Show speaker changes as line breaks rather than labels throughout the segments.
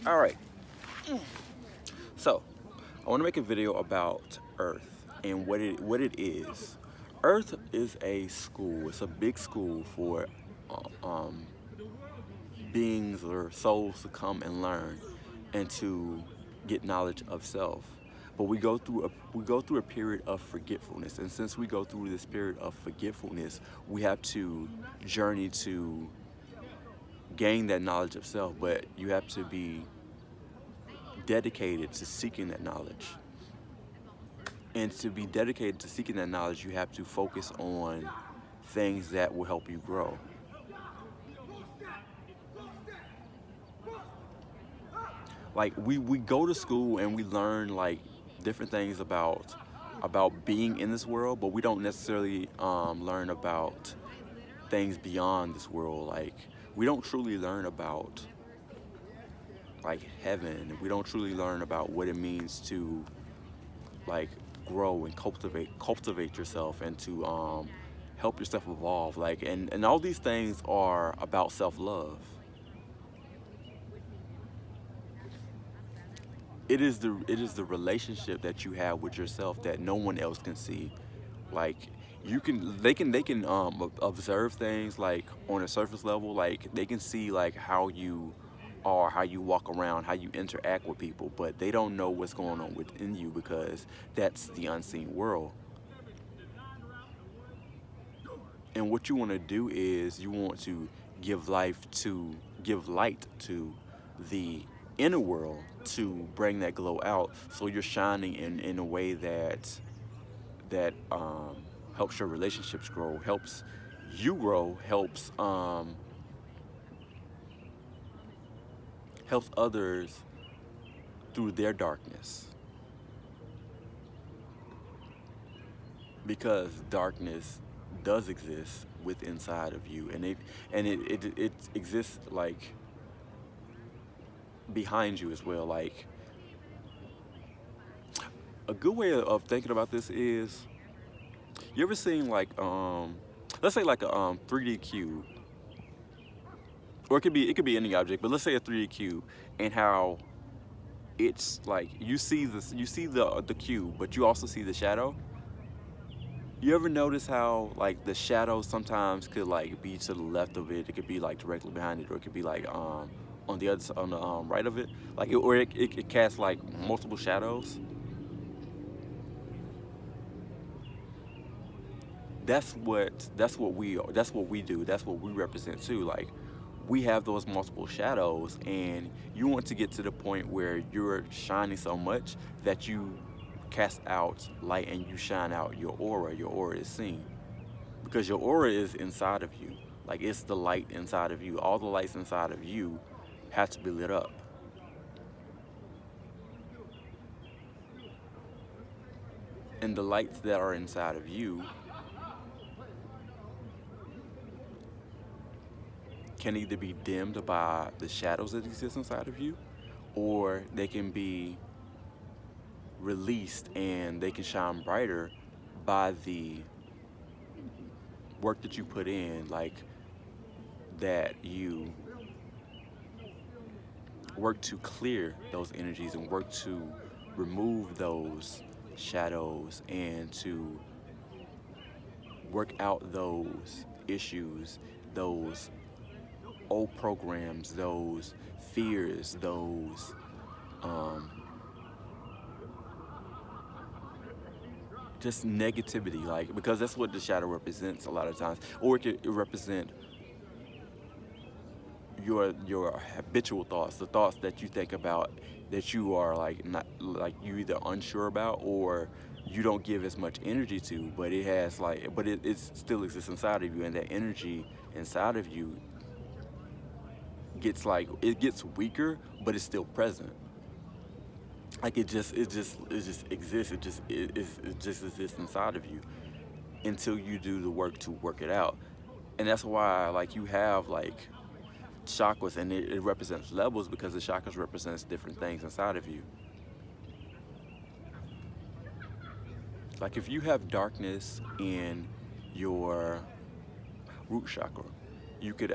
All right, so I want to make a video about Earth and what it is. Earth is a school. It's a big school for um, beings or souls to come and learn and to get knowledge of self. But we go through a period of forgetfulness, and since we go through this period of forgetfulness, we have to journey to gain that knowledge of self. But you have to be dedicated to seeking that knowledge. And to be dedicated to seeking that knowledge, you have to focus on things that will help you grow. Like we go to school and we learn like different things about being in this world, but we don't necessarily learn about things beyond this world. Like we don't truly learn about like heaven. We don't truly learn about what it means to like grow and cultivate yourself and to help yourself evolve. Like and all these things are about self-love. It is the relationship that you have with yourself that no one else can see. Like they can observe things like on a surface level. Like they can see like how you are, how you walk around, how you interact with people, but they don't know what's going on within you because that's the unseen world. And what you want to do is you want to give light to the inner world to bring that glow out, so you're shining in a way that helps your relationships grow, helps you grow, helps others through their darkness, because darkness does exist with inside of you, and it exists like behind you as well. Like a good way of thinking about this is, you ever seen like let's say like a 3D cube, or it could be any object, but let's say a 3D cube, and how it's like you see the cube, but you also see the shadow. You ever notice how like the shadow sometimes could like be to the left of it, it could be like directly behind it, or it could be like on the on the right of it, like it casts like multiple shadows. That's what we are. That's what we do. That's what we represent too. Like we have those multiple shadows, and you want to get to the point where you're shining so much that you cast out light and you shine out your aura. Your aura is seen because your aura is inside of you. Like it's the light inside of you. All the lights inside of you have to be lit up, and the lights that are inside of you can either be dimmed by the shadows that exist inside of you, or they can be released and they can shine brighter by the work that you put in, like that you work to clear those energies and work to remove those shadows and to work out those issues, those old programs, those fears, those um, just negativity, like because that's what the shadow represents a lot of times, or it could represent your habitual thoughts, the thoughts that you think about that you are like not like you either unsure about or you don't give as much energy to, but it still exists inside of you, and that energy inside of you gets weaker, but it's still present. Like it just exists. It just exists inside of you until you do the work to work it out. And that's why like you have like chakras, and it represents levels because the chakras represents different things inside of you. Like if you have darkness in your root chakra, you could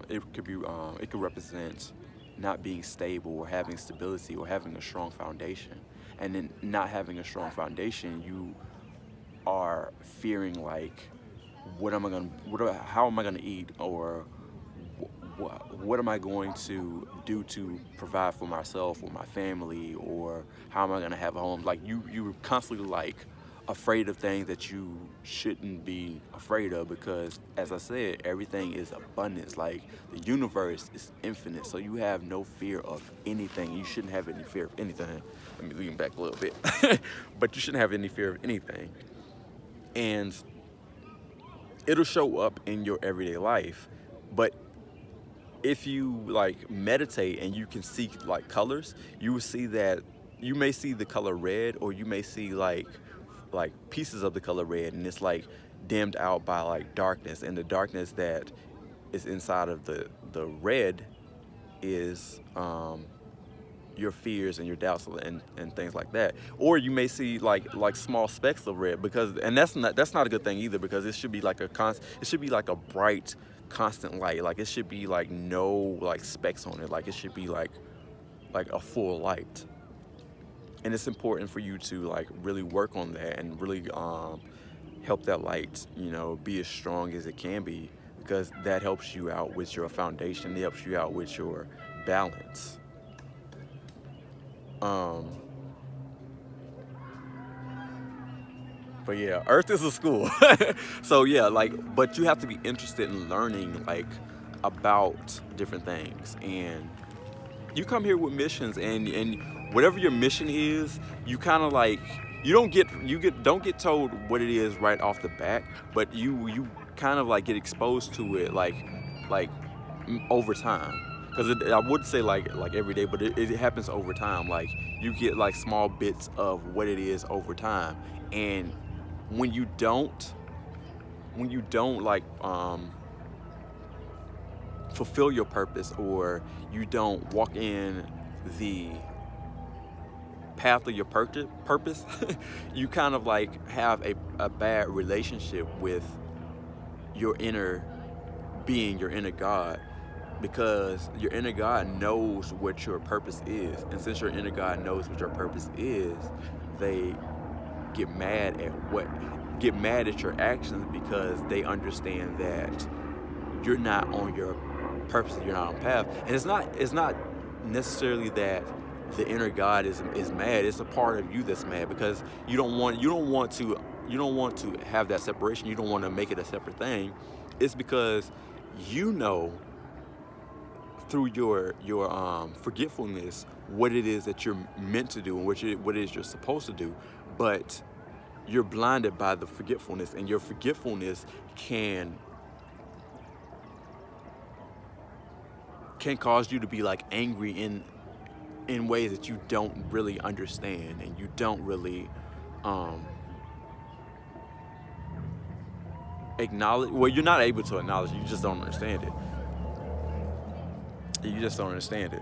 it could represent not being stable or having stability or having a strong foundation. And then not having a strong foundation, you are fearing like, how am I gonna eat, or what am I going to do to provide for myself or my family, or how am I gonna have a home? Like you're constantly like afraid of things that you shouldn't be afraid of, because as I said, everything is abundance. Like the universe is infinite, so you have no fear of anything. You shouldn't have any fear of anything. Let me lean back a little bit. But you shouldn't have any fear of anything. And it'll show up in your everyday life. But if you like meditate and you can see like colors, you will see that you may see the color red, or you may see like pieces of the color red, and it's like dimmed out by like darkness, and the darkness that is inside of the red is your fears and your doubts and things like that. Or you may see like small specks of red, because, and that's not a good thing either, because it should be like it should be like a bright constant light. Like it should be like no like specks on it. Like it should be like a full light. And it's important for you to like really work on that and really help that light, you know, be as strong as it can be, because that helps you out with your foundation. It helps you out with your balance. But yeah, Earth is a school. So yeah, like, but you have to be interested in learning like about different things, and you come here with missions, and whatever your mission is, you kind of like, don't get told what it is right off the bat, but you kind of like get exposed to it like over time. Because I would say like every day, but it happens over time. Like you get like small bits of what it is over time, and when you don't like fulfill your purpose, or you don't walk in the path of your purpose, you kind of like have a bad relationship with your inner being, your inner God, because your inner God knows what your purpose is. And since your inner God knows what your purpose is, they get mad at your actions, because they understand that you're not on your purpose, you're not on path. And it's not necessarily that the inner God is mad. It's a part of you that's mad, because you don't want to have that separation. You don't want to make it a separate thing. It's because you know through your forgetfulness what it is that you're meant to do and what it is you're supposed to do, but you're blinded by the forgetfulness, and your forgetfulness can cause you to be like angry in ways that you don't really understand, and you don't really acknowledge. Well, you're not able to acknowledge it, you just don't understand it. You just don't understand it.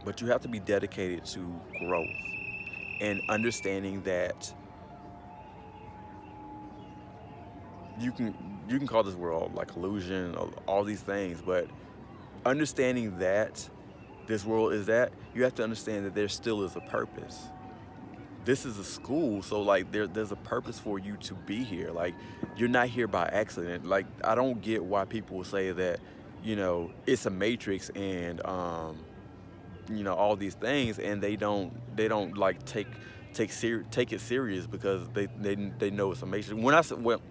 But you have to be dedicated to growth and understanding that you can call this world like illusion, all these things, but understanding that this world is that, you have to understand that there still is a purpose. This is a school, so like there's a purpose for you to be here. Like you're not here by accident. Like I don't get why people say that, you know, it's a matrix and you know, all these things, and they don't like take it serious, because they know it's a matrix. When I say, well,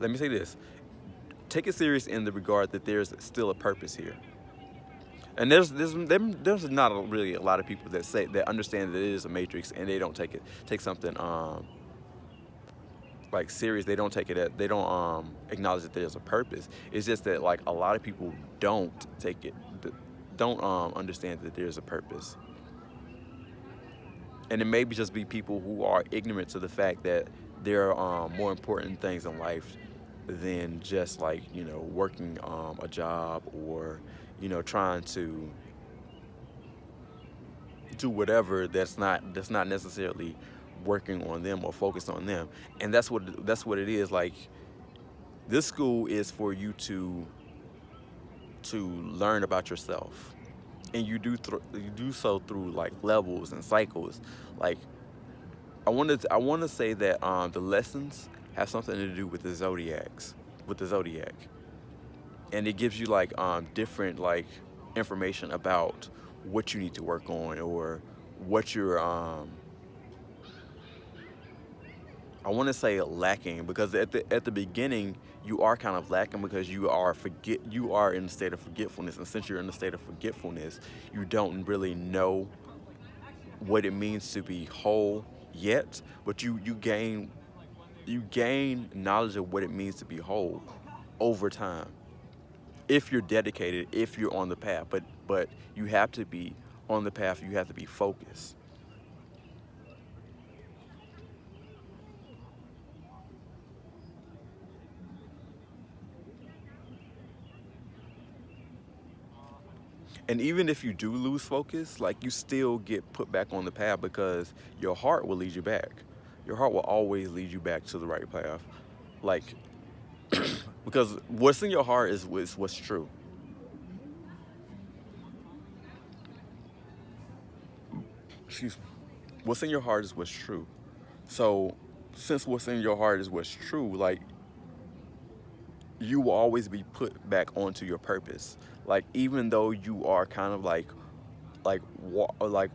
let me say this: take it serious in the regard that there's still a purpose here. And there's not really a lot of people that understand that it is a matrix, and they don't take something like serious. They don't take it. They don't acknowledge that there's a purpose. It's just that like a lot of people don't understand that there's a purpose. And it may just be people who are ignorant to the fact that there are more important things in life than just like, you know, working a job, or, you know, trying to do whatever that's not necessarily working on them or focused on them. And that's what it is. Like This school is for you to learn about yourself, and you do so through like levels and cycles. Like I want to say that the lessons have something to do with the zodiac, and it gives you like different like information about what you need to work on, or what you're I want to say lacking, because at the beginning you are kind of lacking because you are in a state of forgetfulness, and since you're in a state of forgetfulness, you don't really know what it means to be whole yet, but you gain knowledge of what it means to be whole over time, if you're dedicated, if you're on the path. But you have to be on the path, you have to be focused. And even if you do lose focus, like, you still get put back on the path, because your heart will lead you back. Your heart will always lead you back to the right path. Like, because what's in your heart is what's true. Excuse me. What's in your heart is what's true. So, since what's in your heart is what's true, like, you will always be put back onto your purpose. Like, even though you are kind of like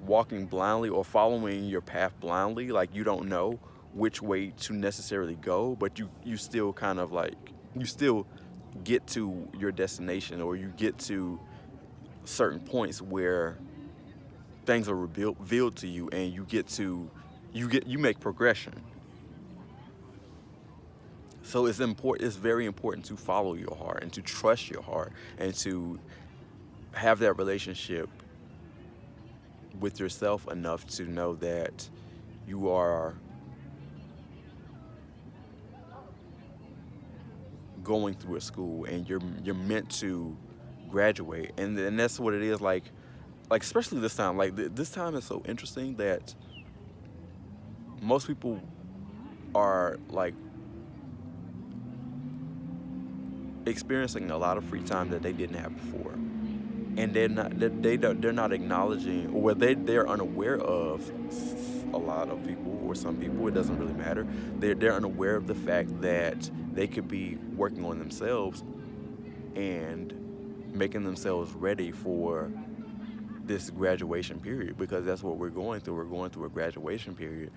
walking blindly, or following your path blindly, like, you don't know which way to necessarily go, but you still kind of like, you still get to your destination, or you get to certain points where things are revealed to you, and you make progression. So it's very important to follow your heart, and to trust your heart, and to have that relationship with yourself enough to know that you are going through a school, and you're meant to graduate. And that's what it is. Like, especially this time, like, this time is so interesting that most people are like experiencing a lot of free time that they didn't have before, and they're not acknowledging, or they're unaware of. A lot of people, or some people, it doesn't really matter, they're unaware of the fact that they could be working on themselves, and making themselves ready for this graduation period, because that's what we're going through a graduation period,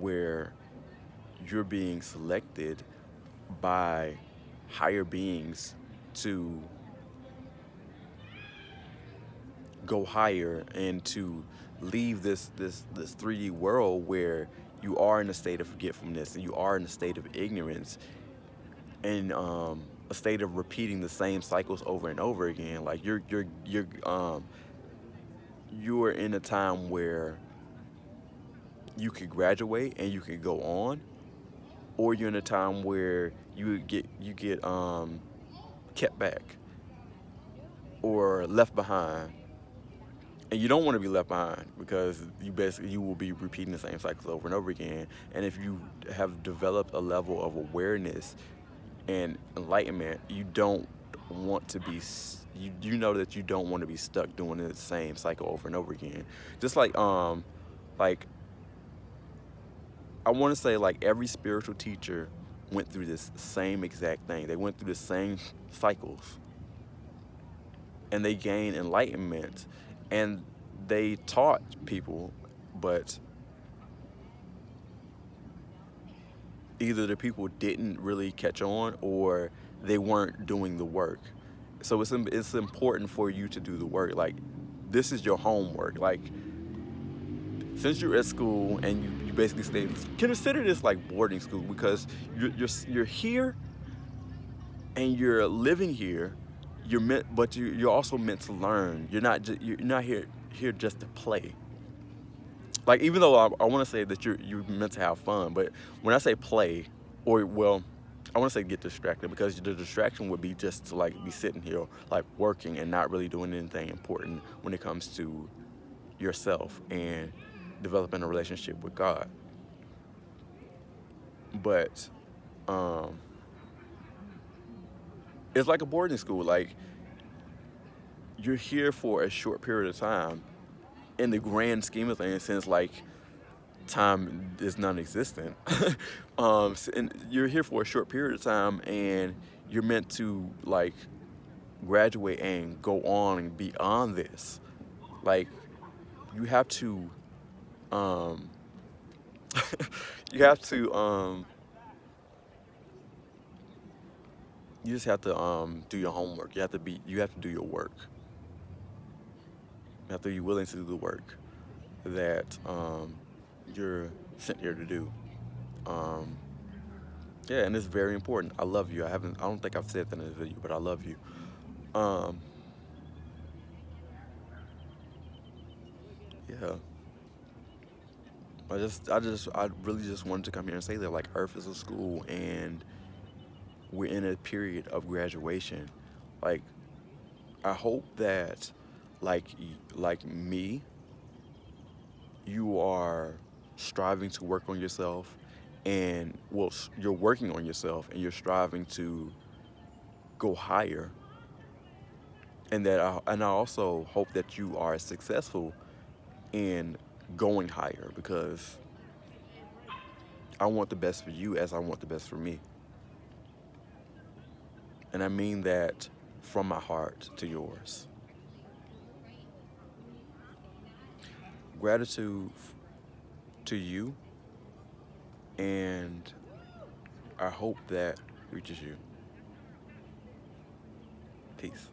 where you're being selected by higher beings to go higher, and to leave this 3D world where you are in a state of forgetfulness, and you are in a state of ignorance, and a state of repeating the same cycles over and over again. Like, you're in a time where you could graduate and you could go on, or you're in a time where you get kept back, or left behind. And you don't want to be left behind, because you will be repeating the same cycles over and over again. And if you have developed a level of awareness and enlightenment, you don't want to be you know that you don't want to be stuck doing the same cycle over and over again. Just like I want to say, like, every spiritual teacher went through this same exact thing. They went through the same cycles, and they gained enlightenment, and they taught people, but either the people didn't really catch on, or they weren't doing the work. So it's important for you to do the work. Like, this is your homework. Like, since you're at school, and you basically stay, consider this like boarding school, because you're here, and you're living here. You're also meant to learn. You're not here just to play. Like, even though I want to say that you're meant to have fun, but when I say play, or, well, I want to say get distracted, because the distraction would be just to, like, be sitting here, like, working, and not really doing anything important when it comes to yourself and developing a relationship with God. But Um, it's like a boarding school. Like, you're here for a short period of time in the grand scheme of things, since like time is non-existent. And you're here for a short period of time, and you're meant to like graduate and go on and beyond this. Like, you have to, um, you have to, you just have to do your homework. You have to do your work. You have to be willing to do the work that you're sent here to do. Um, yeah, and it's very important. I love you. I don't think I've said that in this video, but I love you. Um, yeah. I really just wanted to come here and say that like Earth is a school, and we're in a period of graduation. Like, I hope that, like me, you are striving to work on yourself, and well, you're working on yourself, and you're striving to go higher, and I also hope that you are successful in going higher, because I want the best for you as I want the best for me. And I mean that from my heart to yours. Gratitude to you, and I hope that reaches you. Peace.